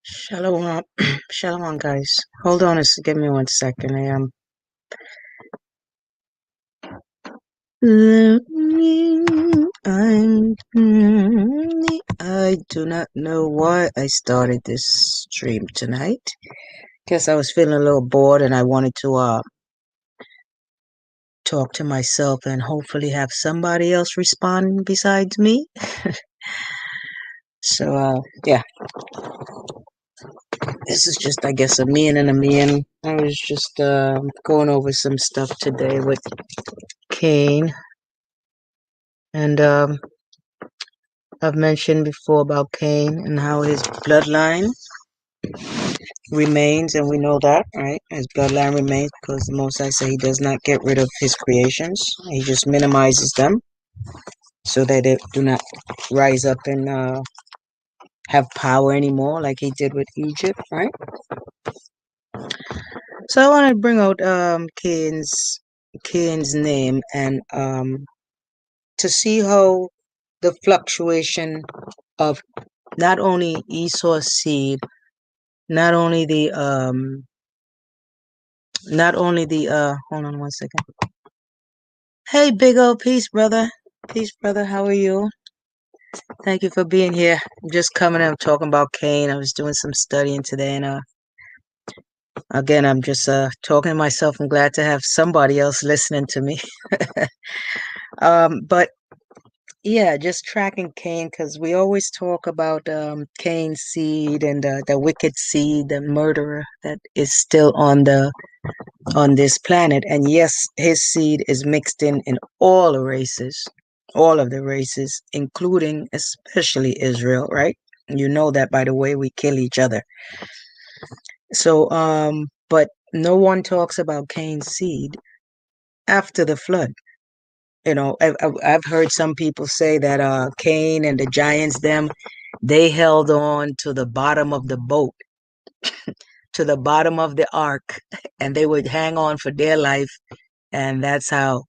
Shalom, shalom, guys. Hold on, give me 1 second. I do not know why I started this stream tonight. Guess I was feeling a little bored and I wanted to talk to myself and hopefully have somebody else respond besides me. So yeah, this is just I guess a me and a me and I was just going over some stuff today with Cain and I've mentioned before about Cain and how his bloodline remains, and we know that, right? His bloodline remains because the Most High say he does not get rid of his creations. He just minimizes them so that they do not rise up and have power anymore like he did with Egypt, right? So I want to bring out Cain's name and to see how the fluctuation of not only Esau's seed, not only the hold on 1 second. Hey, big old peace, brother. Peace, brother. How are you? Thank you for being here. I'm just coming up talking about Cain. I was doing some studying today, and again, I'm just talking to myself. I'm glad to have somebody else listening to me. But yeah, just tracking Cain because we always talk about Cain's seed and the wicked seed, the murderer that is still on this planet. And yes, his seed is mixed in all the races, all of the races, including especially Israel, right? You know that by the way we kill each other. So, but no one talks about Cain's seed after the flood. You know, I've heard some people say that Cain and the giants, they held on to the bottom of the boat, to the bottom of the ark, and they would hang on for dear life, and that's how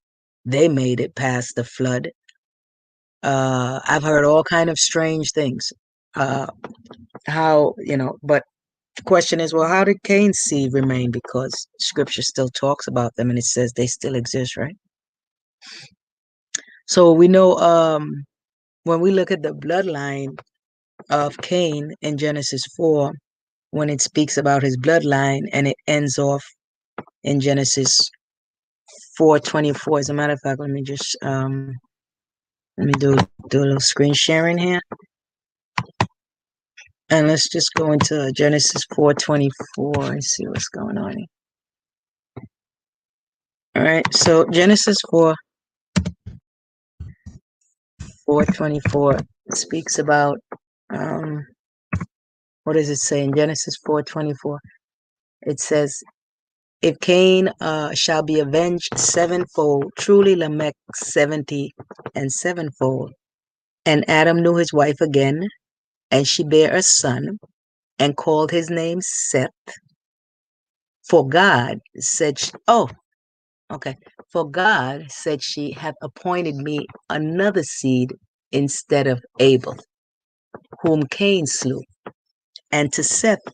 they made it past the flood. I've heard all kind of strange things. How but the question is, well, how did Cain's seed remain? Because Scripture still talks about them, and it says they still exist, right? So we know when we look at the bloodline of Cain in Genesis 4, when it speaks about his bloodline, and it ends off in Genesis 4:24. As a matter of fact, let me just let me do a little screen sharing here. And let's just go into Genesis 4:24 and see what's going on here. All right, so Genesis 4:24 speaks about what does it say in Genesis 4:24? It says, "If Cain shall be avenged sevenfold, truly Lamech 70 and sevenfold. And Adam knew his wife again, and she bare a son, and called his name Seth. For God said, okay. For God said she hath appointed me another seed instead of Abel, whom Cain slew. And to Seth,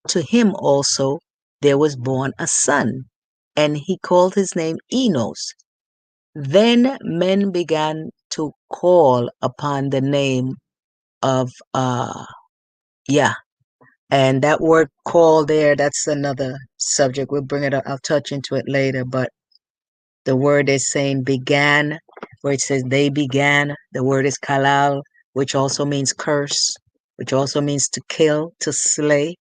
to him also there was born a son, and he called his name Enos. Then men began to call upon the name of Yah." And that word call there, that's another subject. We'll bring it up. I'll touch into it later. But the word is saying began, where it says they began. The word is kalal, which also means curse, which also means to kill, to slay.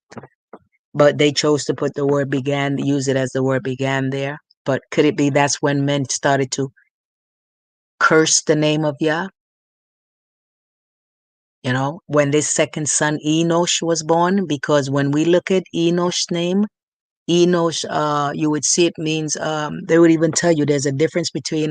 But they chose to put the word began, use it as the word began there. But could it be that's when men started to curse the name of Yah? You know, when this second son Enosh was born, because when we look at Enosh's name, Enosh, you would see it means they would even tell you there's a difference between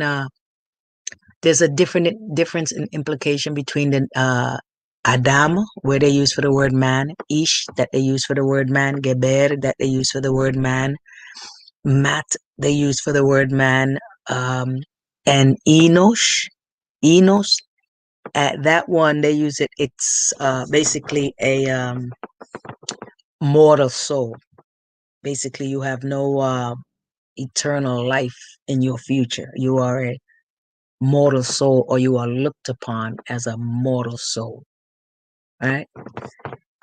there's a difference in implication between the Adam, where they use for the word man, Ish, that they use for the word man, Geber, that they use for the word man, Mat, they use for the word man, and Enosh, Enos, that one they use it. It's basically mortal soul. Basically, you have no eternal life in your future. You are a mortal soul, or you are looked upon as a mortal soul. Right?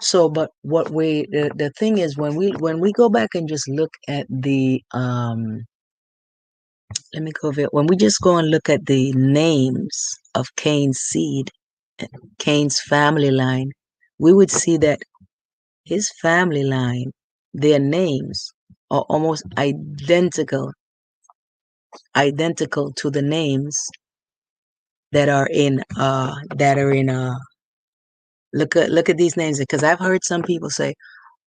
So, but what the thing is, when we go back and just look at the let me go over it. When we just go and look at the names of Cain's seed, Cain's family line, we would see that his family line, their names are almost identical to the names that are in look at these names, because I've heard some people say,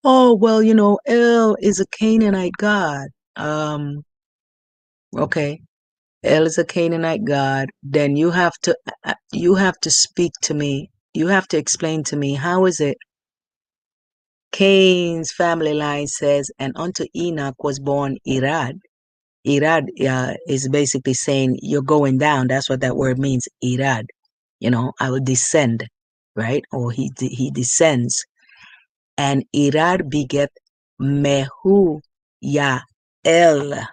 oh, well, El is a Canaanite god. Okay, El is a Canaanite god. Then you have to speak to me. You have to explain to me, how is it Cain's family line says, and unto Enoch was born Irad. Irad is basically saying you're going down. That's what that word means, Irad. I will descend, right? Or he descends. And Irad beget Mehu Yael.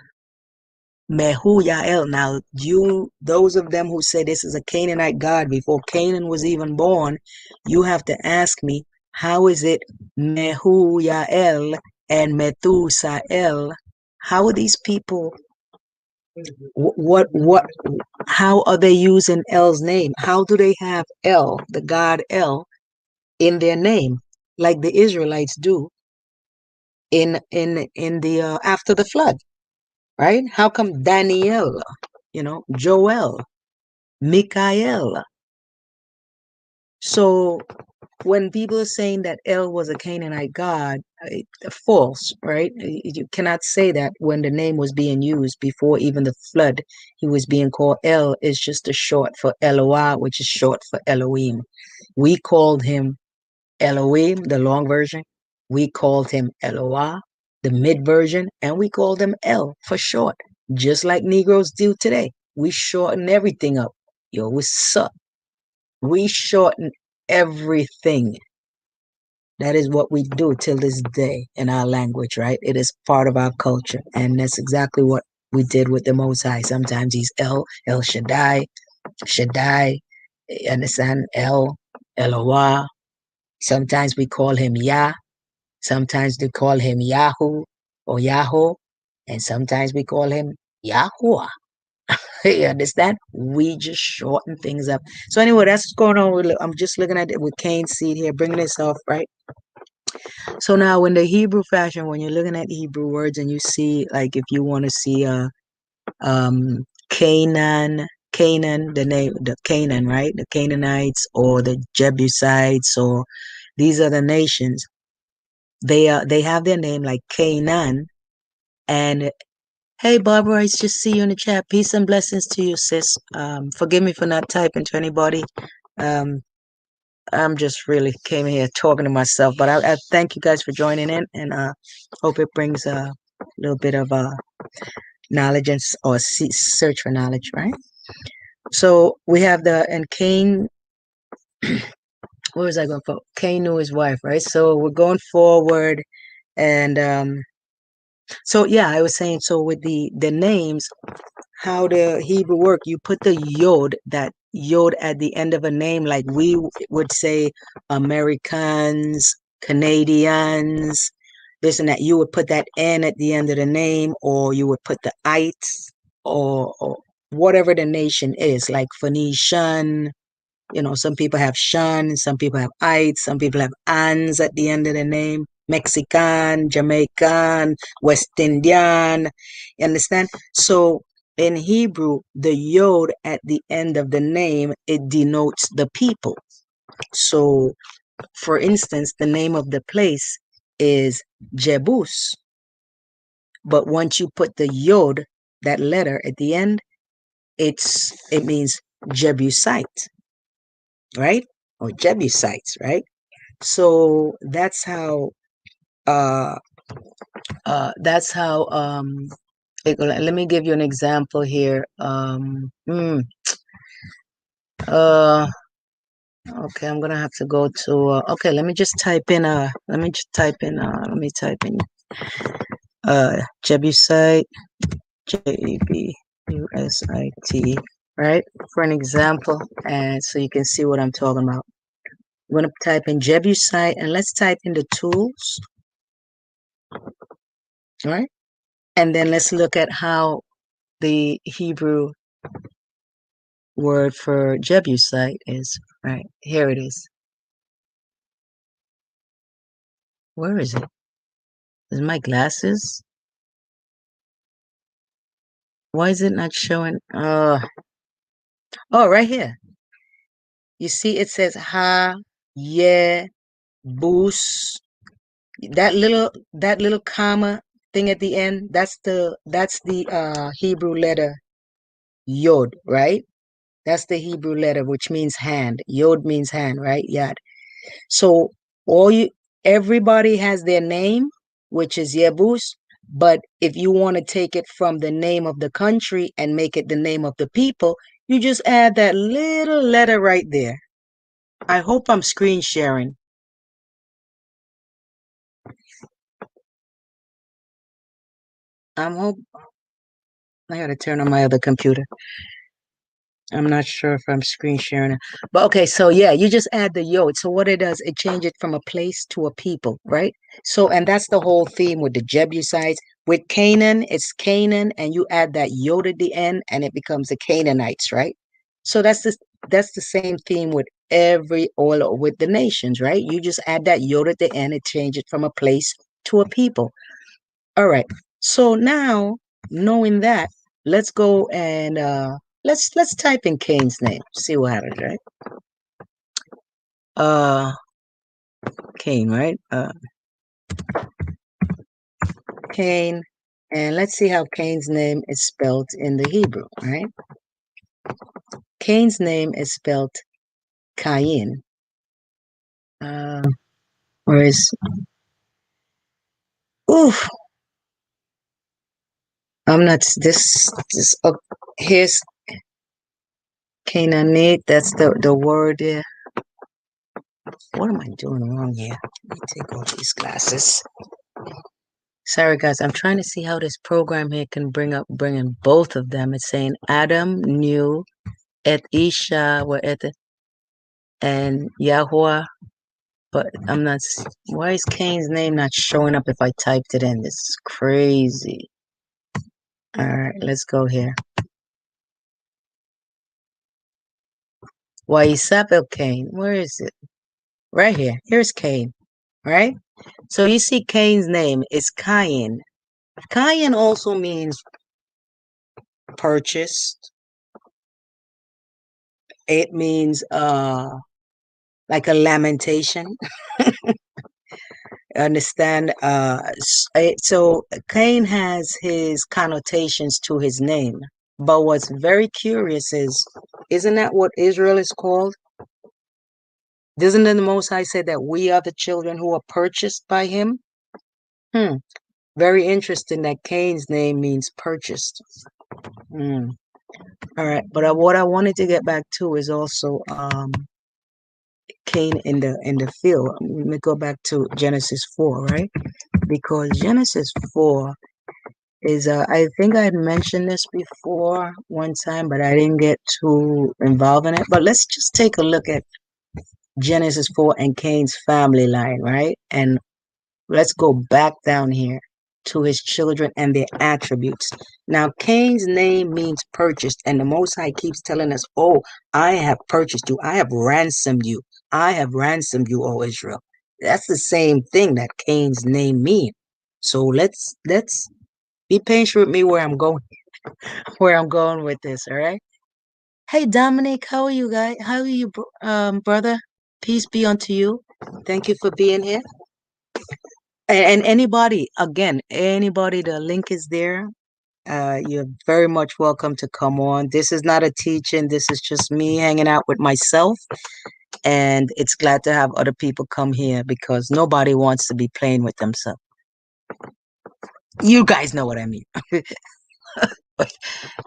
Mehu Yael. Now, those of them who say this is a Canaanite god before Canaan was even born, you have to ask me, how is it Mehu Yael and Methusael? How are these people? What? How are they using El's name? How do they have El, the god El, in their name, like the Israelites do in the after the flood, right? How come Daniel, Joel, Mikael? So when people are saying that El was a Canaanite god, false, right? You cannot say that when the name was being used before even the flood. He was being called El is just a short for Eloah, which is short for Elohim. We called him Elohim, the long version. We called him Eloah, the mid version, and we called him El for short, just like Negroes do today. We shorten everything up. Yo, what's up? We shorten everything. That is what we do till this day in our language, right? It is part of our culture. And that's exactly what we did with the Most High. Sometimes he's El Shaddai, Shaddai, you understand? Eloah. Sometimes we call him Yah. Sometimes they call him Yahoo or Yahoo. And sometimes we call him Yahuwah. You understand? We just shorten things up. So anyway, that's what's going on. I'm just looking at it with Cain's seed here, bringing this off, right? So now, in the Hebrew fashion, when you're looking at Hebrew words and you see, like, if you want to see Canaan, the name, the Canaan, right? The Canaanites or the Jebusites, or these are the nations. They have their name like Canaan. And hey, Barbara, I just see you in the chat. Peace and blessings to you, sis. Forgive me for not typing to anybody. Um, I'm just really came here talking to myself, but I thank you guys for joining in, and hope it brings a little bit of knowledge or search for knowledge, right? So we have and Cain. Where was I going for? Cain knew his wife, right? So we're going forward, and so yeah, I was saying, so with the names, how the Hebrew work, you put the that yod at the end of a name, like we would say Americans, Canadians, this and that. You would put that N at the end of the name, or you would put the ites, or whatever the nation is, like Phoenician. Some people have Shun, some people have ites, some people have ans at the end of the name. Mexican, Jamaican, West Indian. You understand? So in Hebrew, the yod at the end of the name, it denotes the people. So, for instance, the name of the place is Jebus. But once you put the yod, that letter at the end, it means Jebusite, right? Or Jebusites, right? So uh that's how let me give you an example here. Uh Okay, I'm gonna have to go to. Okay, let me just type in. Let me type in. Jebusite. Jebusite. Right, for an example, and so you can see what I'm talking about. I'm gonna type in Jebusite, and let's type in the tools. All right, and then let's look at how the Hebrew word for Jebusite is. Right, here it is. Where is it? Is my glasses? Why is it not showing? Oh, right here. You see, it says ha, yeah, boos. That little comma thing at the end. That's the Hebrew letter yod, right? That's the Hebrew letter which means hand. Yod means hand, right? Yad. So all you everybody has their name, which is Yebus, but if you want to take it from the name of the country and make it the name of the people, you just add that little letter right there. I hope I'm screen sharing. I'm hope I gotta turn on my other computer. I'm not sure if I'm screen sharing it. But okay, so yeah, you just add the yod. So what it does, it changes it from a place to a people, right? So, and that's the whole theme with the Jebusites. With Canaan, it's Canaan, and you add that yod at the end, and it becomes the Canaanites, right? So that's the same theme with every all with the nations, right? You just add that yod at the end, it changes it from a place to a people. All right. So now, knowing that, let's go and let's type in Cain's name. See what happens, right? Uh Cain, right? Cain, and let's see how Cain's name is spelled in the Hebrew, right? Cain's name is spelled Cain. Uh whereas oof, I'm not this here's Canaanite, that's the word there. What am I doing wrong here? Let me take off these glasses. Sorry guys, I'm trying to see how this program here can bring in both of them. It's saying Adam knew et Isha were et and Yahweh, but I'm not. Why is Cain's name not showing up if I typed it in? This is crazy. All right, let's go here. Why Isabel Cain? Where is it? Right here. Here's Cain. Right. So you see Cain's name is Cain. Cain also means purchased. It means like a lamentation. Understand? So Cain has his connotations to his name. But what's very curious is, isn't that what Israel is called? Doesn't the Most High say that we are the children who are purchased by him? Hmm. Very interesting that Cain's name means purchased. Hmm. All right. But what I wanted to get back to is also Cain in the field. Let me go back to Genesis 4, right? Because Genesis 4 is I think I had mentioned this before one time, but I didn't get too involved in it. But let's just take a look at Genesis 4 and Cain's family line, right? And let's go back down here to his children and their attributes. Now, Cain's name means purchased, and the Most High keeps telling us, "Oh, I have purchased you. I have ransomed you. I have ransomed you, O Israel." That's the same thing that Cain's name means. So let's be patient with me where I'm going with this, all right? Hey Dominic, how are you guys? How are you, brother? Peace be unto you. Thank you for being here. And anybody, again, anybody, the link is there. You're very much welcome to come on. This is not a teaching. This is just me hanging out with myself. And it's glad to have other people come here because nobody wants to be playing with themselves. You guys know what I mean.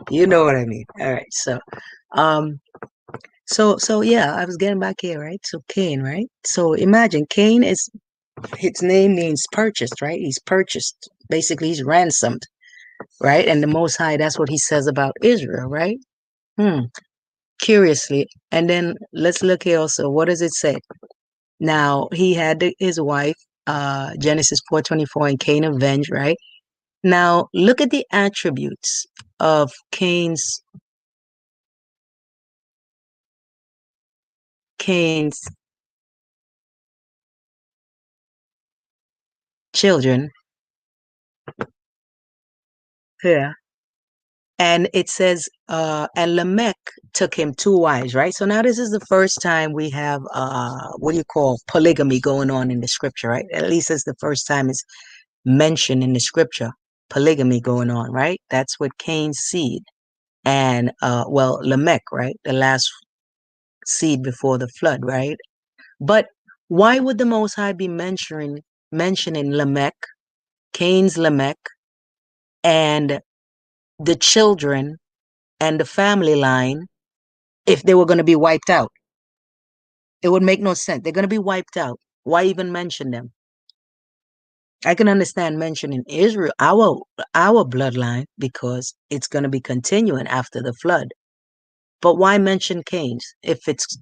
You know what I mean. All right. So, um, So yeah, I was getting back here, right? So Cain, right? So imagine Cain is his name means purchased, right? He's purchased. Basically, he's ransomed, right? And the Most High, that's what he says about Israel, right? Hmm. Curiously. And then let's look here also. What does it say? Now he had his wife, Genesis 4:24, and Cain avenged, right? Now look at the attributes of Cain's children. Yeah. And it says, and Lamech took him two wives, right? So now this is the first time we have, what do you call polygamy going on in the scripture, right? At least it's the first time it's mentioned in the scripture, polygamy going on, right? That's with Cain's seed. And, well, Lamech, right? The last seed before the flood, right? But why would the Most High be mentioning Lamech, Cain's Lamech, and the children and the family line if they were going to be wiped out? It would make no sense. They're going to be wiped out. Why even mention them? I can understand mentioning Israel, our bloodline, because it's going to be continuing after the flood. But why mention Cain's if it's,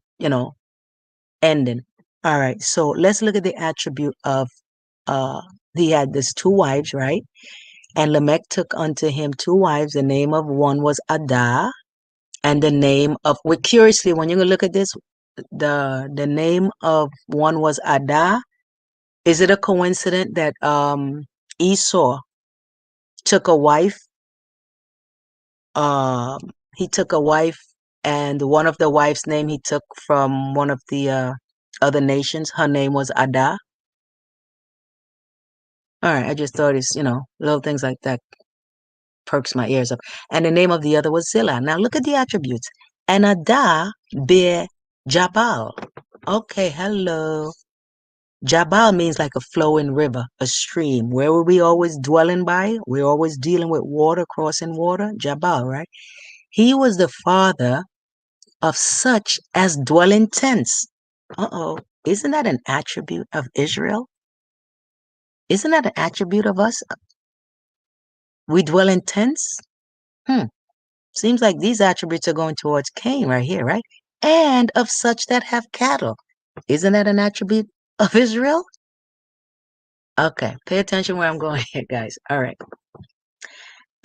ending? All right. So let's look at the attribute of uh he had this two wives, right? And Lamech took unto him two wives. The name of one was Adah, and the name of well, curiously, when you look at this, the name of one was Adah. Is it a coincidence that Esau took a wife? Um, he took a wife, and one of the wife's name he took from one of the other nations. Her name was Adah. All right, I just thought it's little things like that perks my ears up. And the name of the other was Zillah. Now look at the attributes. And Adah bear Jabal. Okay, hello. Jabal means like a flowing river, a stream. Where were we always dwelling by? We're always dealing with water, crossing water. Jabal, right? He was the father of such as dwell in tents. Uh-oh. Isn't that an attribute of Israel? Isn't that an attribute of us? We dwell in tents? Hmm. Seems like these attributes are going towards Cain right here, right? And of such that have cattle. Isn't that an attribute of Israel? Okay, pay attention where I'm going here, guys. All right.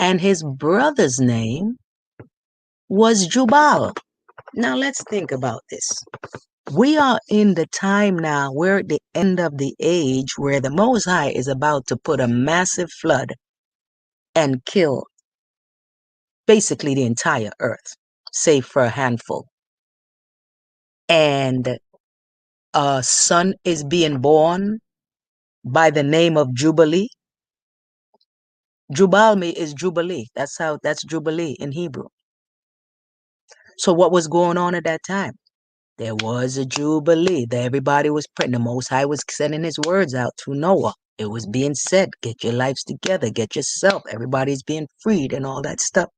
And his brother's name was Jubal. Now let's think about this. We are in the time now, we're at the end of the age where the Most High is about to put a massive flood and kill basically the entire earth, save for a handful. And a son is being born by the name of Jubilee. Jubalmi is Jubilee. That's Jubilee in Hebrew. So what was going on at that time? There was a Jubilee. Everybody was praying. The Most High was sending his words out to Noah. It was being said, get your lives together, get yourself. Everybody's being freed and all that stuff.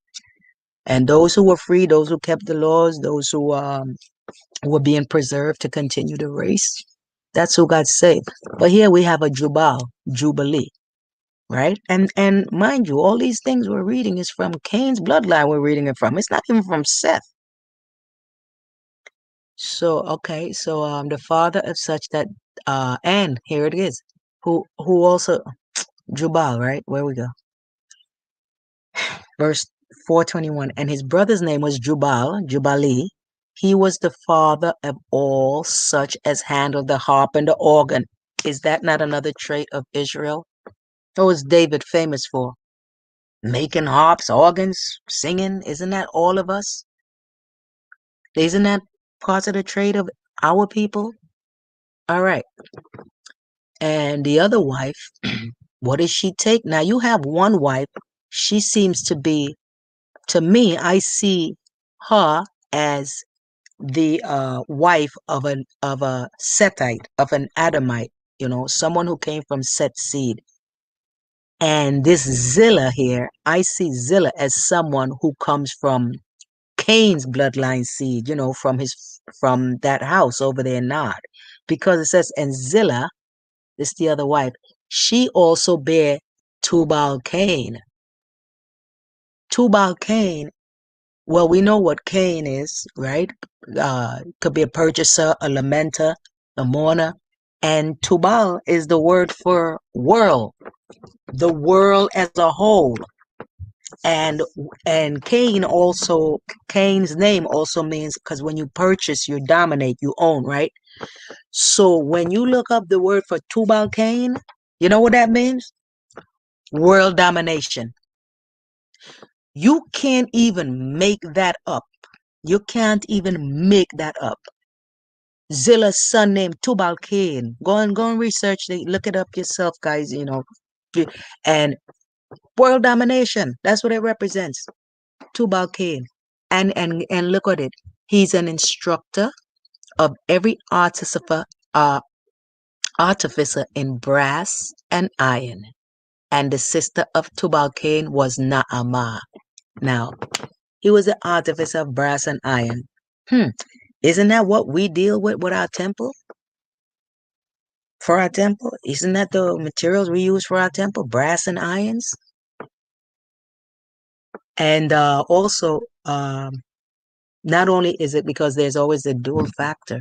And those who were free, those who kept the laws, those who were being preserved to continue the race, that's who got saved. But here we have a Jubilee, right? And mind you, all these things we're reading is from Cain's bloodline. We're reading it from. It's not even from Seth. So okay, so the father of such that and here it is, who also Jubal, right? Where we go? Verse 421. And his brother's name was Jubali. He was the father of all such as handle the harp and the organ. Is that not another trait of Israel? What was David famous for? Making harps, organs, singing. Isn't that all of us? Isn't that part of the trait of our people? All right. And the other wife, what does she take? Now you have one wife. She seems to be, to me, I see her as the wife of a Sethite, of an Adamite, someone who came from Seth's seed. And this Zillah here, I see Zillah as someone who comes from Cain's bloodline seed, from his from that house over there, Nod, because it says, and Zillah, this is the other wife, she also bare Tubal Cain. Tubal Cain, well, we know what Cain is, right? Could be a purchaser, a lamenter, a mourner. And Tubal is the word for world, the world as a whole. And Cain also, Cain's name also means, because when you purchase, you dominate, you own, right? So when you look up the word for Tubal Cain, you know what that means? World domination. You can't even make that up. You can't even make that up. Zillah's son named Tubal Cain. Go and research it. Look it up yourself, guys. And world domination. That's what it represents. Tubal Cain. And look at it. He's an instructor of every artificer in brass and iron. And the sister of Tubal Cain was Naamah. Now, he was the artificer of brass and iron. Isn't that what we deal with our temple? For our temple? Isn't that the materials we use for our temple? Brass and irons? And also, not only is it because there's always a dual factor,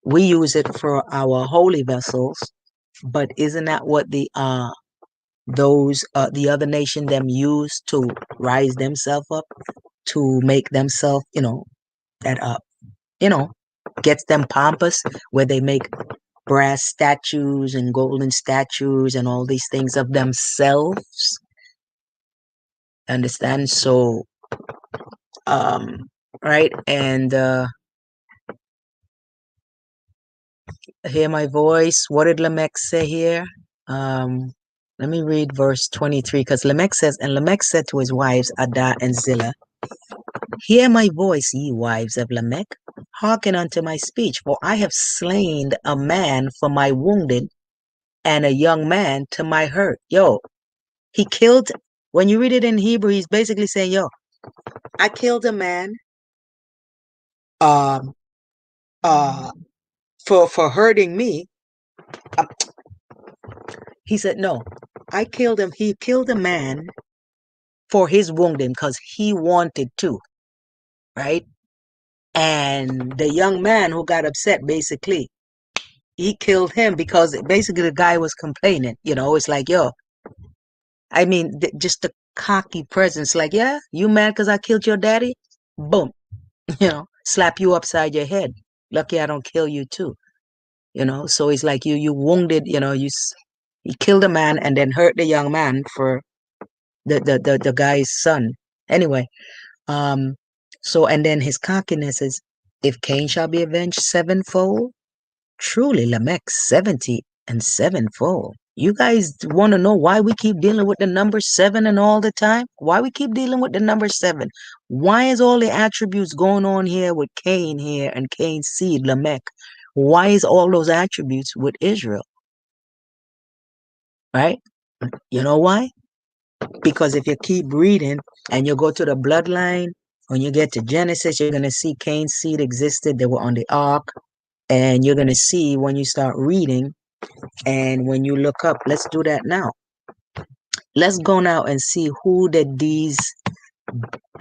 we use it for our holy vessels, but isn't that what the other nation them use to rise themselves up, to make themselves, that gets them pompous, where they make brass statues and golden statues and all these things of themselves. Understand? So, right? And hear my voice. What did Lamech say here? Let me read verse 23, because Lamech says, and Lamech said to his wives, Adah and Zillah, hear my voice, ye wives of Lamech, hearken unto my speech, for I have slain a man for my wounded, and a young man to my hurt. Yo, he killed, when you read it in Hebrew, he's basically saying, yo, I killed a man um for hurting me. Um, he said, no, I killed him. He killed a man for his wounding because he wanted to, right? And the young man who got upset, basically, he killed him because basically the guy was complaining. It's like, yo, I mean, just the cocky presence, like, yeah, you mad because I killed your daddy? Boom, slap you upside your head. Lucky I don't kill you too. So it's like you wounded, he killed a man and then hurt the young man for the guy's son. Anyway, so, and then his cockiness is, if Cain shall be avenged sevenfold, truly Lamech 70 and sevenfold. You guys want to know why we keep dealing with the number 7 and all the time? Why we keep dealing with the number 7? Why is all the attributes going on here with Cain here and Cain's seed, Lamech? Why is all those attributes with Israel? Right? You know why? Because if you keep reading and you go to the bloodline, when you get to Genesis, you're going to see Cain's seed existed. They were on the ark. And you're going to see when you start reading and when you look up, let's do that now. Let's go now and see who did these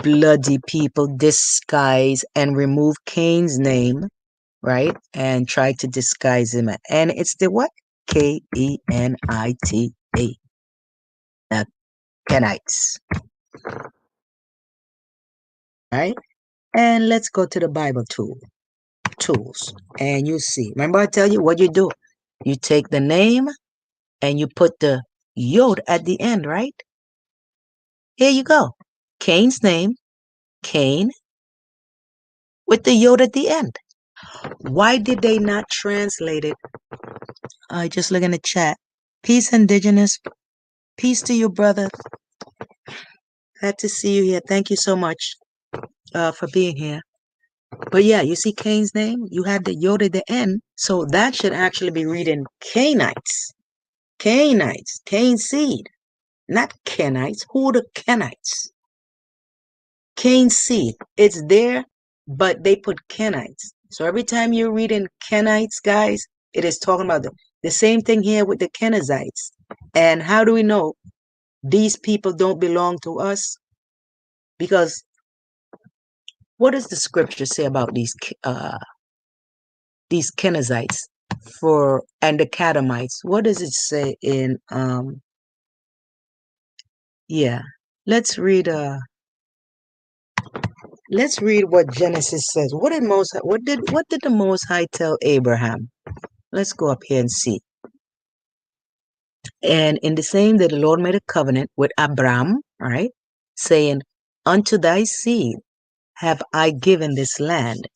bloody people disguise and remove Cain's name, right? And try to disguise him. And it's the what? Kenita. Kenites. Right? And let's go to the Bible tools. And you see. Remember I tell you what you do? You take the name and you put the yod at the end, right? Here you go. Cain's name, Cain, with the yod at the end. Why did they not translate it? I just look in the chat. Peace, indigenous. Peace to you, brother. Glad to see you here. Thank you so much for being here. But yeah, you see Cain's name? You had the yod at the end. So that should actually be reading Cainites. Cainites. Cain's seed. Not Kenites. Who are the Kenites? Cain's seed. It's there, but they put Kenites. So every time you're reading Kenites, guys, it is talking about the same thing here with the Kenizzites. And how do we know these people don't belong to us? Because what does the scripture say about these Kenizzites and the Kadamites? What does it say in yeah. Let's read what Genesis says. What did the Most High tell Abraham? Let's go up here and see. And in the same day, the Lord made a covenant with Abram, right? Saying, unto thy seed have I given this land,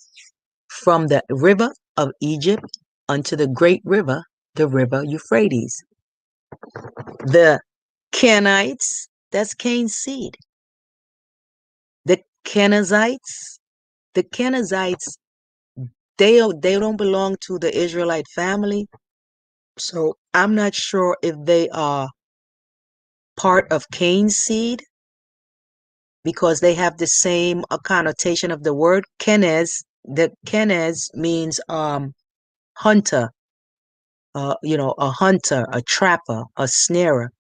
from the river of Egypt unto the great river, the river Euphrates. The Kenites, that's Cain's seed. The Kenizzites, the Kenizzites, they don't belong to the Israelite family. So I'm not sure if they are part of Cain's seed, because they have the same connotation of the word Kenez. The Kenez means hunter, a hunter, a trapper, a snarer,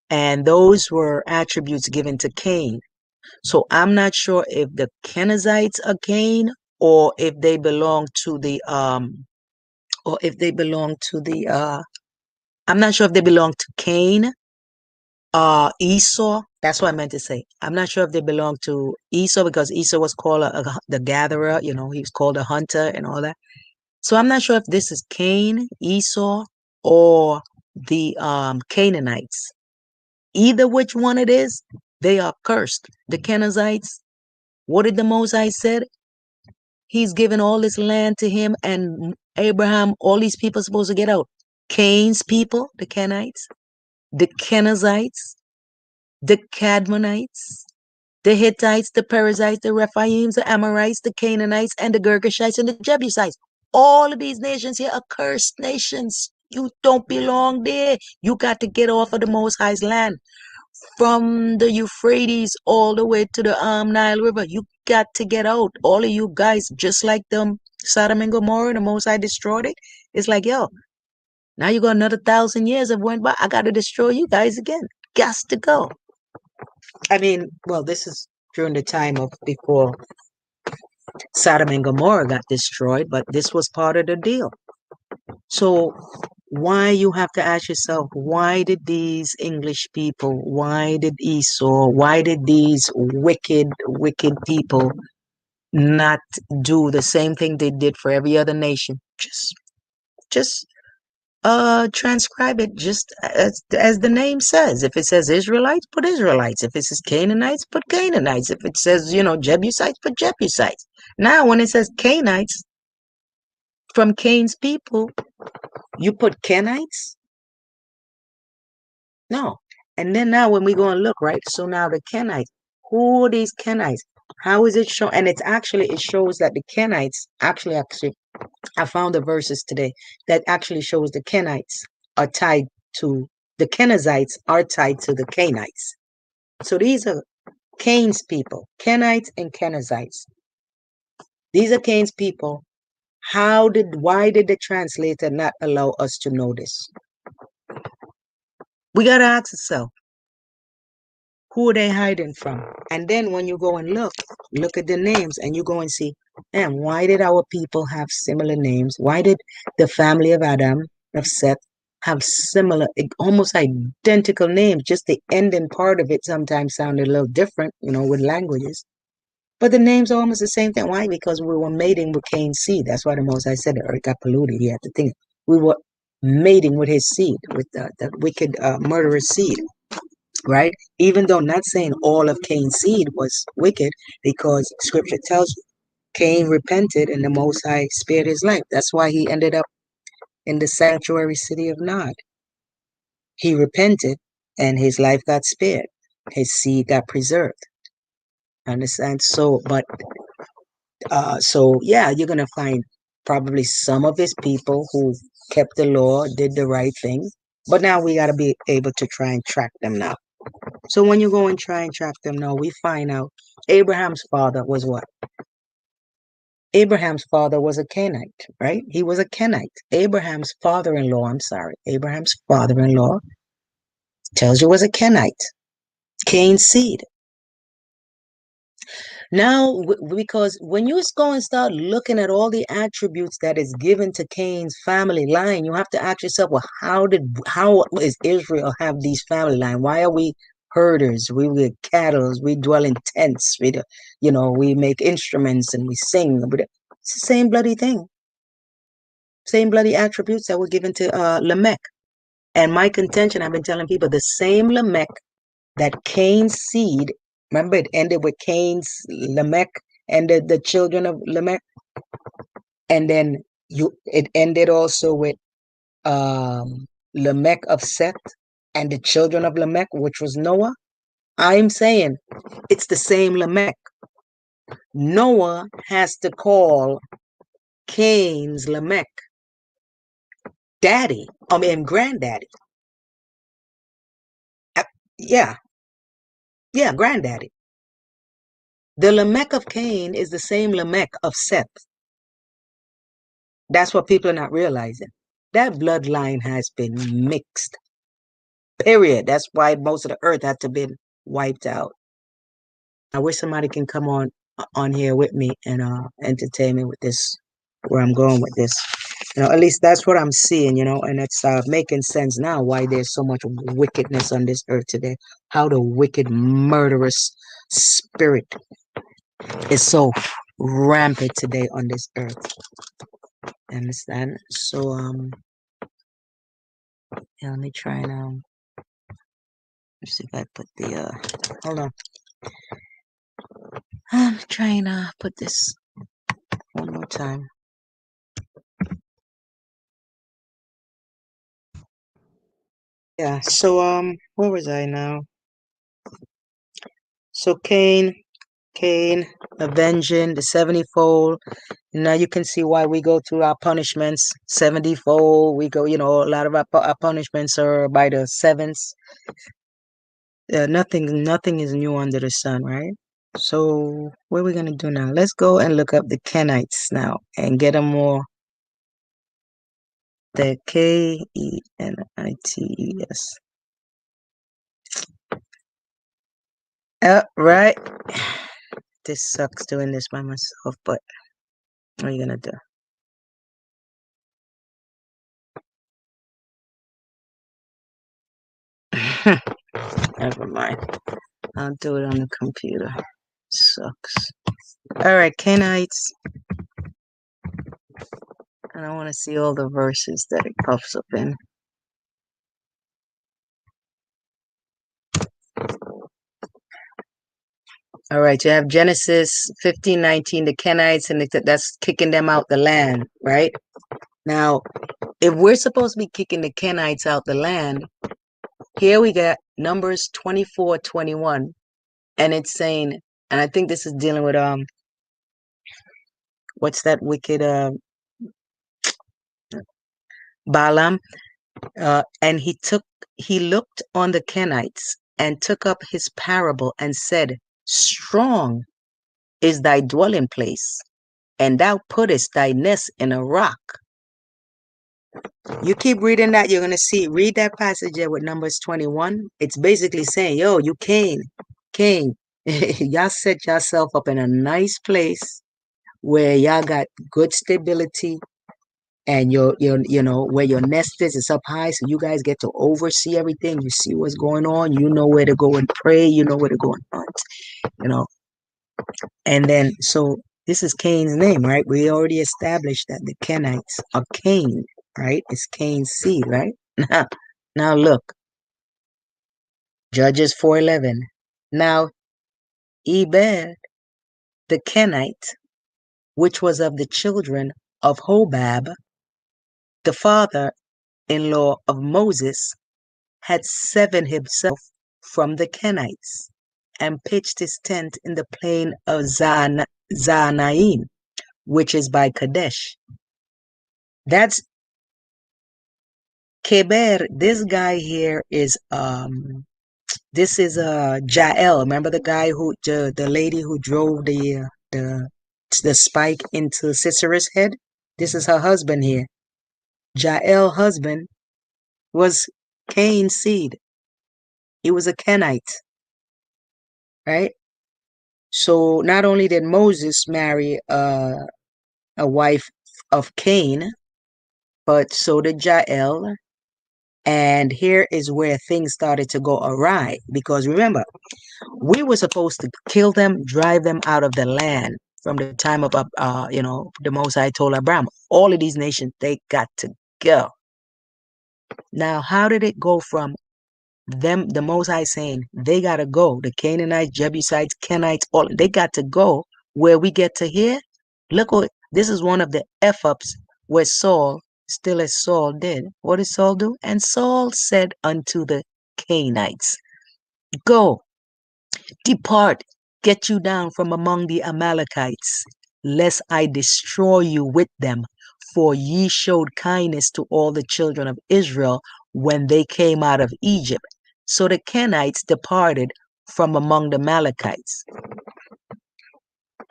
and those were attributes given to Cain. So I'm not sure if the Kenizzites are Cain, or if they belong to the I'm not sure if they belong to Cain, Esau. That's what I meant to say. I'm not sure if they belong to Esau, because Esau was called the gatherer. He was called a hunter and all that. So I'm not sure if this is Cain, Esau, or the Canaanites. Either which one it is, they are cursed. The Kenizzites, what did the Mosai said? He's given all this land to him, and Abraham, all these people are supposed to get out. Cain's people, the Kenites, the Kenizzites, the Cadmonites, the Hittites, the Perizzites, the Rephaims, the Amorites, the Canaanites, and the Girgashites, and the Jebusites. All of these nations here are cursed nations. You don't belong there. You got to get off of the Most High's land. From the Euphrates all the way to the Nile River, you got to get out. All of you guys, just like them, Sodom and Gomorrah, the Most High destroyed it. It's like, yo, now you got another 1,000 years have went by. I got to destroy you guys again. Got to go. I mean, well, this is during the time of before Sodom and Gomorrah got destroyed, but this was part of the deal. So why, you have to ask yourself, why did these English people, why did Esau, why did these wicked, wicked people not do the same thing they did for every other nation? Just transcribe it just as the name says. If it says Israelites, put Israelites. If it says Canaanites, put Canaanites. If it says, Jebusites, put Jebusites. Now when it says Cainites, from Cain's people, you put Kenites? No. And then now when we go and look, right? So now the Kenites, who are these Kenites? How is it shown? And it shows that the Kenites actually, I found the verses today that actually shows the Kenites are tied to, the Kenizzites are tied to the Cainites. So these are Cain's people, Kenites and Kenizzites. These are Cain's people. Why did the translator not allow us to know this? We got to ask ourselves, who are they hiding from? And then when you go and look at the names, and you go and see, man, why did our people have similar names? Why did the family of Adam, of Seth, have similar, almost identical names? Just the ending part of it sometimes sounded a little different, with languages. But the names are almost the same thing. Why? Because we were mating with Cain's seed. That's why the Most High said the earth got polluted. He had to think. We were mating with his seed, with the wicked, murderous seed. Right? Even though not saying all of Cain's seed was wicked, because scripture tells you Cain repented and the Most High spared his life. That's why he ended up in the sanctuary city of Nod. He repented and his life got spared. His seed got preserved. Understand? So yeah, you're gonna find probably some of his people who kept the law, did the right thing. But now we gotta be able to try and track them now. So when you go and try and track them now, we find out Abraham's father was what? Abraham's father was a Canaanite, right? He was a Canaanite. Abraham's father-in-law, I'm sorry, Abraham's father-in-law tells you was a Canaanite, Cain's seed. Now, because when you go and start looking at all the attributes that is given to Cain's family line, you have to ask yourself, well, how is Israel have these family line? Why are we herders? We with cattle, we dwell in tents, we make instruments and we sing. It's the same bloody thing, same bloody attributes that were given to Lamech. And my contention, I've been telling people, the same Lamech that Cain's seed, remember it ended with Cain's Lamech, ended the children of Lamech, and then it ended also with Lamech of Seth and the children of Lamech, which was Noah. I'm saying it's the same Lamech. Noah has to call Cain's Lamech daddy, granddaddy. Yeah, yeah, granddaddy. The Lamech of Cain is the same Lamech of Seth. That's what people are not realizing. That bloodline has been mixed. Period. That's why most of the earth had to be wiped out. I wish somebody can come on here with me and entertain me with this, where I'm going with this. At least that's what I'm seeing, and it's making sense now why there's so much wickedness on this earth today. How the wicked, murderous spirit is so rampant today on this earth. Understand? So yeah, let me try now. Let's see if I put the hold on. I'm trying to put this one more time. Yeah, so where was I now? So Cain avenging the 70-fold. Now you can see why we go through our punishments 70-fold. We go, a lot of our punishments are by the sevens. Nothing is new under the sun, right? So what are we gonna do now? Let's go and look up the Kenites now and get a more the Kenites. Right. This sucks doing this by myself, but what are you gonna do? Never mind. I'll do it on the computer. Sucks. All right, Kenites. And I want to see all the verses that it pops up in. All right, you have Genesis 15:19, the Kenites, and that's kicking them out the land, right? Now, if we're supposed to be kicking the Kenites out the land, here we got Numbers 24:21, and it's saying, and I think this is dealing with what's that wicked Balaam? And he looked on the Kenites and took up his parable and said, strong is thy dwelling place, and thou puttest thy nest in a rock. You keep reading that, you're gonna read that passage there with Numbers 21. It's basically saying, yo, you Cain, y'all set yourself up in a nice place where y'all got good stability, and where your nest is, it's up high, so you guys get to oversee everything. You see what's going on, you know where to go and pray, you know where to go and hunt. And then, so this is Cain's name, right? We already established that the Kenites are Cain, right? It's Cain's seed, right? Now look, Judges 4:11. Now Eber, the Kenite, which was of the children of Hobab, the father-in-law of Moses, had severed himself from the Kenites and pitched his tent in the plain of Zaanaim, which is by Kadesh. That's Keber. This guy here is this is Jael. Remember the guy the lady who drove the the spike into Sisera's head. This is her husband here. Jael's husband was Cain's seed. He was a Kenite, right? So not only did Moses marry a wife of Cain, but so did Jael. And here is where things started to go awry because remember, we were supposed to kill them, drive them out of the land from the time of, the Most High told Abraham, all of these nations, they got to go. Now, how did it go from them, the Most High saying they got to go, the Canaanites, Jebusites, Kenites, all, they got to go, where we get to hear? Look, what this is one of the F-ups where Saul, still as Saul did. What did Saul do? And Saul said unto the Canaanites, go, depart, get you down from among the Amalekites, lest I destroy you with them. For ye showed kindness to all the children of Israel when they came out of Egypt. So the Kenites departed from among the Amalekites.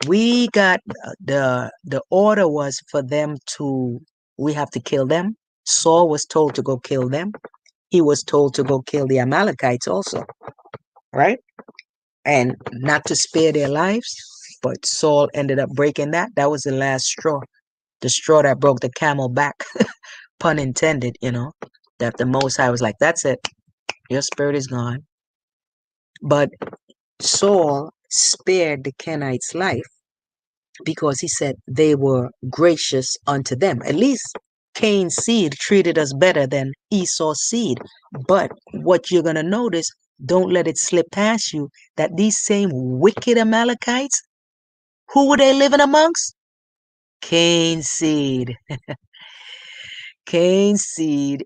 We got the order was for them to, we have to kill them. Saul was told to go kill them. He was told to go kill the Amalekites also, right? And not to spare their lives, but Saul ended up breaking that. That was the last straw, the straw that broke the camel back, pun intended, that the Most High was like, that's it, your spirit is gone. But Saul spared the Kenites' life because he said they were gracious unto them. At least Cain's seed treated us better than Esau's seed. But what you're going to notice, don't let it slip past you, that these same wicked Amalekites, who were they living amongst? Cain's seed. Cain's seed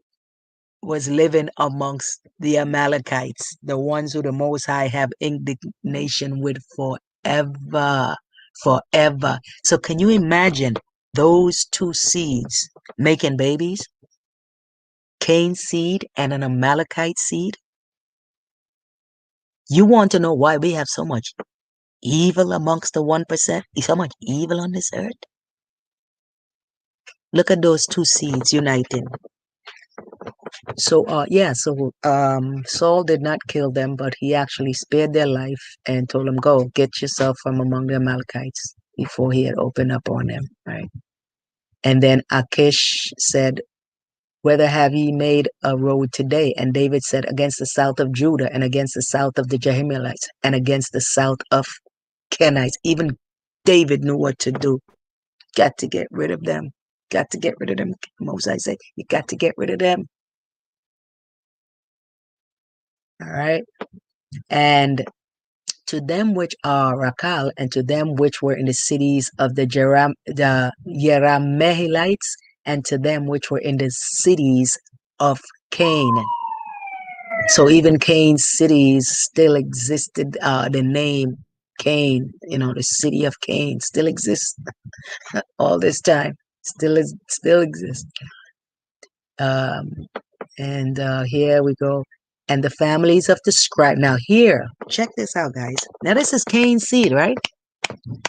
was living amongst the Amalekites, the ones who the Most High have indignation with forever. Forever. So can you imagine those two seeds making babies? Cain's seed and an Amalekite seed? You want to know why we have so much evil amongst the 1%? So much evil on this earth? Look at those two seeds uniting. So Saul did not kill them, but he actually spared their life and told them, go, get yourself from among the Amalekites, before he had opened up on them, right? And then Achish said, whether have ye made a road today? And David said, against the south of Judah, and against the south of the Jehemielites, and against the south of Kenites. Even David knew what to do. Got to get rid of them. Got to get rid of them. Moses said, you got to get rid of them. All right. And to them which are Rakal, and to them which were in the cities of the Yeramehelites, and to them which were in the cities of Cain. So even Cain's cities still existed. The name Cain, the city of Cain still exists all this time. Still exists. And here we go. And the families of the scribe. Now here, check this out, guys. Now this is Cain's seed, right?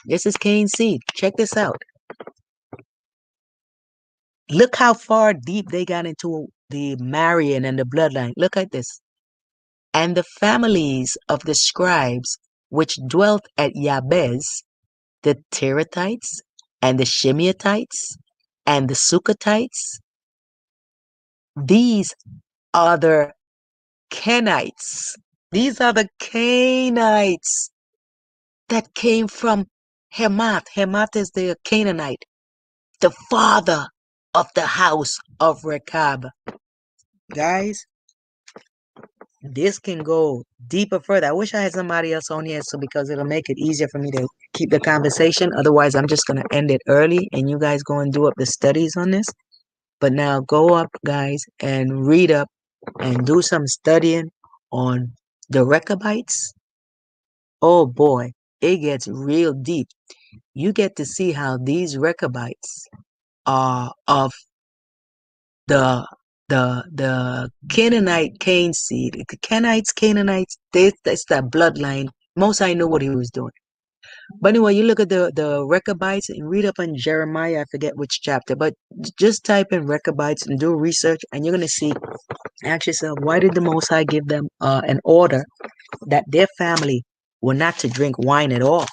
This is Cain's seed. Check this out. Look how far deep they got into the marrying and the bloodline. Look at this. And the families of the scribes which dwelt at Jabez, the Tirathites, and the Shimeatites, and the Sukkatites, these are the Kenites. These are the Canaanites that came from Hamath. Hamath is the Canaanite, the father of the house of Rechab. Guys, this can go deeper further. I wish I had somebody else on here, so because it'll make it easier for me to keep the conversation. Otherwise, I'm just going to end it early and you guys go and do up the studies on this. But now go up, guys, and read up and do some studying on the Rechabites. Oh boy, it gets real deep. You get to see how these Rechabites are of the Canaanite Cain seed. The Canaanites, that's that bloodline. Most I know what he was doing. But anyway, you look at the Rechabites and read up on Jeremiah. I forget which chapter, but just type in Rechabites and do research, and you're gonna see. Ask yourself, why did the Most High give them an order that their family were not to drink wine at all?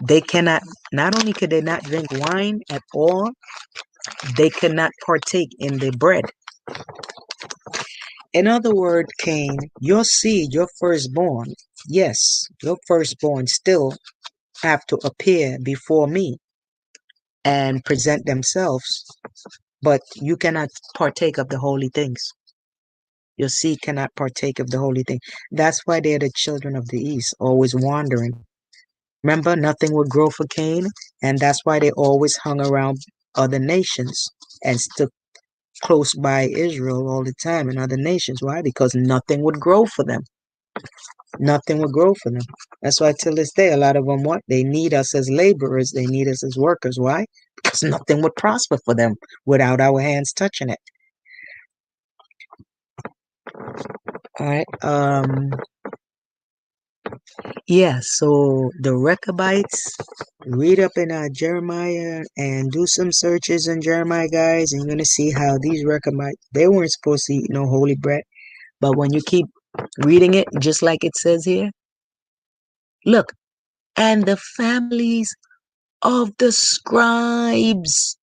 They cannot. Not only could they not drink wine at all, they could not partake in the bread. In other words, Cain, your seed, your firstborn, yes, your firstborn still have to appear before me and present themselves, but you cannot partake of the holy things. Your seed cannot partake of the holy thing. That's why they're the children of the east, always wandering. Remember, nothing would grow for Cain, and that's why they always hung around other nations and stuck close by Israel all the time and other nations. Why? Because nothing would grow for them. Nothing would grow for them. That's why till this day, a lot of them what? They need us as laborers. They need us as workers. Why? Because nothing would prosper for them without our hands touching it. All right. Yeah, so the Rechabites, read up in Jeremiah and do some searches in Jeremiah, guys, and you're gonna see how these Rechabites, they weren't supposed to eat no holy bread. But when you keep reading it, just like it says here, look, and the families of the scribes,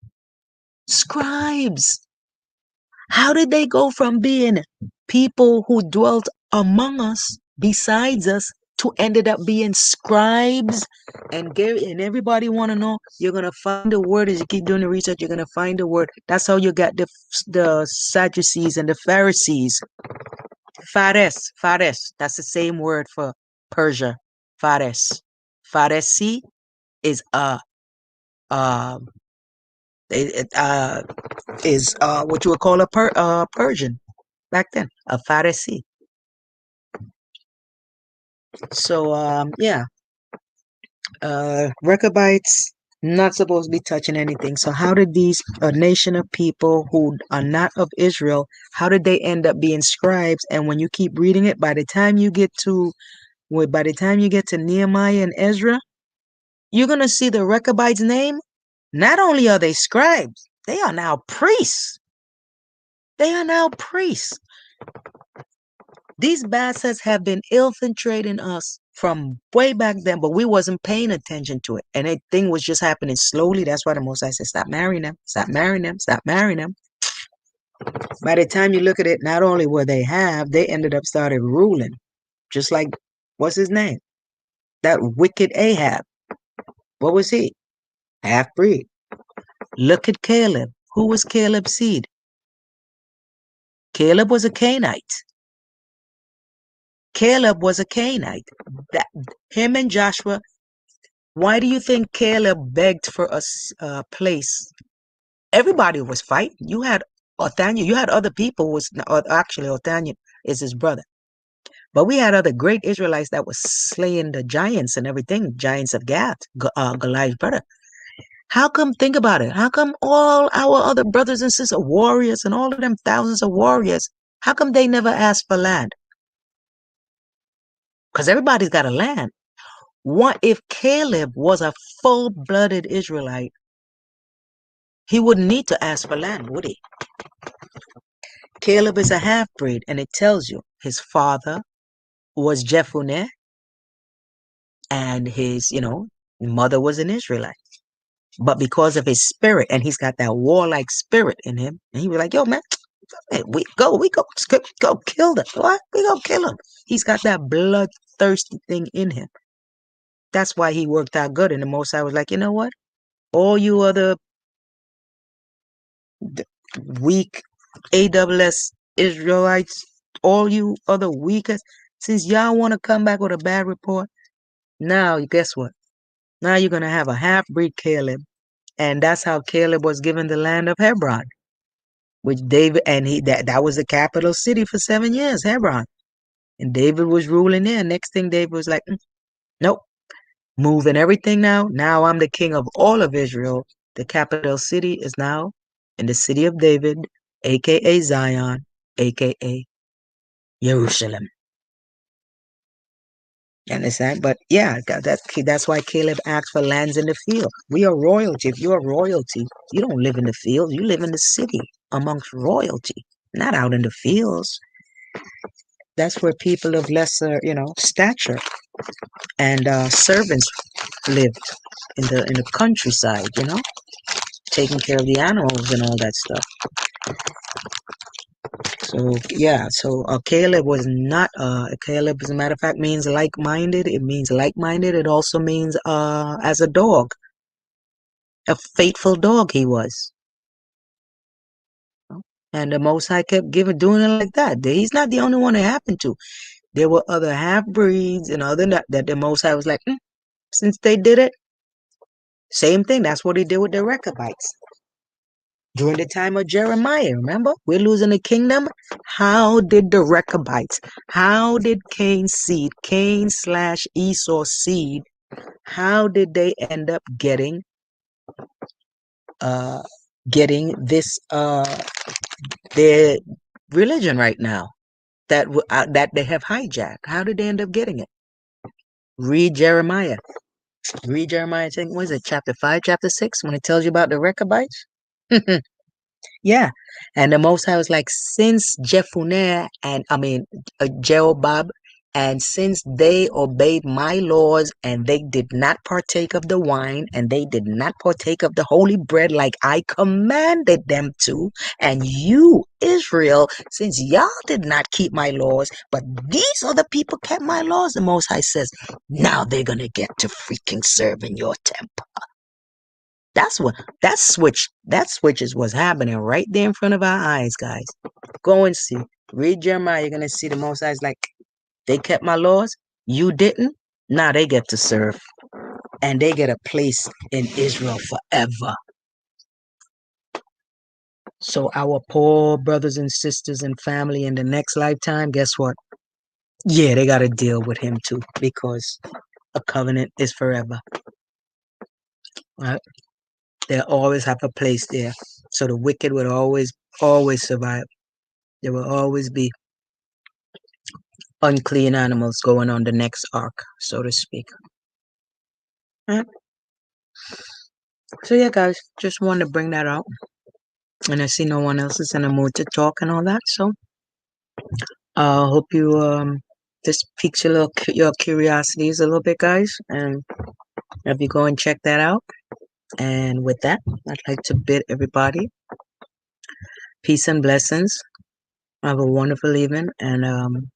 how did they go from being people who dwelt among us, besides us, to ended up being scribes? And Gary and everybody want to know. You're gonna find the word as you keep doing the research. You're gonna find the word. That's how you got the Sadducees and the Pharisees. Fares. That's the same word for Persia. Fares. Pharesi is uh it, is what you would call a Persian back then, a Pharisee. So yeah, Rechabites not supposed to be touching anything. So how did these a nation of people who are not of Israel, how did they end up being scribes? And when you keep reading it, by the time you get to Nehemiah and Ezra, you're gonna see the Rechabites' name. Not only are they scribes, they are now priests. They are now priests. These bastards have been infiltrating us from way back then, but we wasn't paying attention to it. And that thing was just happening slowly. That's why the Most High said, stop marrying them, stop marrying them, stop marrying them. By the time you look at it, not only were they ended up started ruling. Just like, what's his name? That wicked Ahab. What was he? Half-breed. Look at Caleb. Who was Caleb's seed? Caleb was a Canaanite. Caleb was a Canaanite. That him and Joshua. Why do you think Caleb begged for a place? Everybody was fighting. You had Othaniel. You had other people. Actually Othaniel is his brother. But we had other great Israelites that was slaying the giants and everything. Giants of Gath, Goliath's brother. How come? Think about it. How come all our other brothers and sisters, warriors, and all of them thousands of warriors, how come they never asked for land? Because everybody's got a land. What if Caleb was a full-blooded Israelite? He wouldn't need to ask for land, would he? Caleb is a half-breed, and it tells you his father was Jephunneh, and his, mother was an Israelite. But because of his spirit, and he's got that warlike spirit in him, and he was like, "Yo, man, we go kill them. What? We go kill him." He's got that bloodthirsty thing in him. That's why he worked out good. And the Most High was like, you know what? All you other weak AWS Israelites, all you other weakers, since y'all want to come back with a bad report, now guess what? Now you're gonna have a half-breed Caleb, and that's how Caleb was given the land of Hebron, which David and that was the capital city for 7 years, Hebron, and David was ruling there. Next thing, David was like, nope, moving everything now. Now I'm the king of all of Israel. The capital city is now in the city of David, aka Zion, aka Jerusalem. Understand? But yeah, that's why Caleb asked for lands in the field. We are royalty. If you're royalty, you don't live in the field. You live in the city amongst royalty, not out in the fields. That's where people of lesser, stature and servants lived in the countryside. Taking care of the animals and all that stuff. So yeah, so Caleb was not Caleb, as a matter of fact, means like-minded. It means like-minded. It also means as a dog, a faithful dog he was. And the Most High kept doing it like that. He's not the only one it happened to. There were other half breeds and other that the Most High was like, since they did it, same thing. That's what he did with the Rechabites during the time of Jeremiah. Remember, we're losing the kingdom. How did the Rechabites? How did Cain's seed, Cain/Esau's seed? How did they end up uh this their religion right now that they have hijacked? How did they end up getting it? Read Jeremiah. Read Jeremiah. I think what is it, chapter 5, chapter 6, when it tells you about the Rechabites. Yeah. And the Most High was like, since Jephunneh and Jeroboam, and since they obeyed my laws and they did not partake of the wine and they did not partake of the holy bread like I commanded them to, and you, Israel, since y'all did not keep my laws, but these other people kept my laws, the Most High says, now they're going to get to freaking serve in your temple. That's what that switch is what's happening right there in front of our eyes, guys. Go and see. Read Jeremiah. You're gonna see the Most High's like, they kept my laws. You didn't. Now they get to serve, and they get a place in Israel forever. So our poor brothers and sisters and family in the next lifetime, guess what? Yeah, they got to deal with him too, because a covenant is forever. Right? They'll always have a place there. So the wicked would always survive. There will always be unclean animals going on the next ark, so to speak. Right? So yeah, guys, just wanted to bring that out. And I see no one else is in the mood to talk and all that. So hope you this piques your curiosities a little bit, guys. And if you go and check that out. And with that, I'd like to bid everybody peace and blessings. Have a wonderful evening and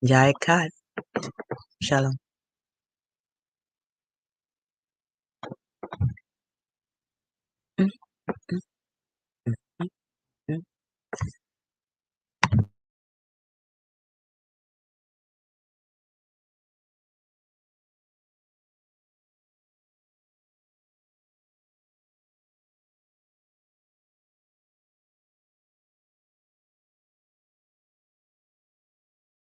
Jai Kat. Shalom.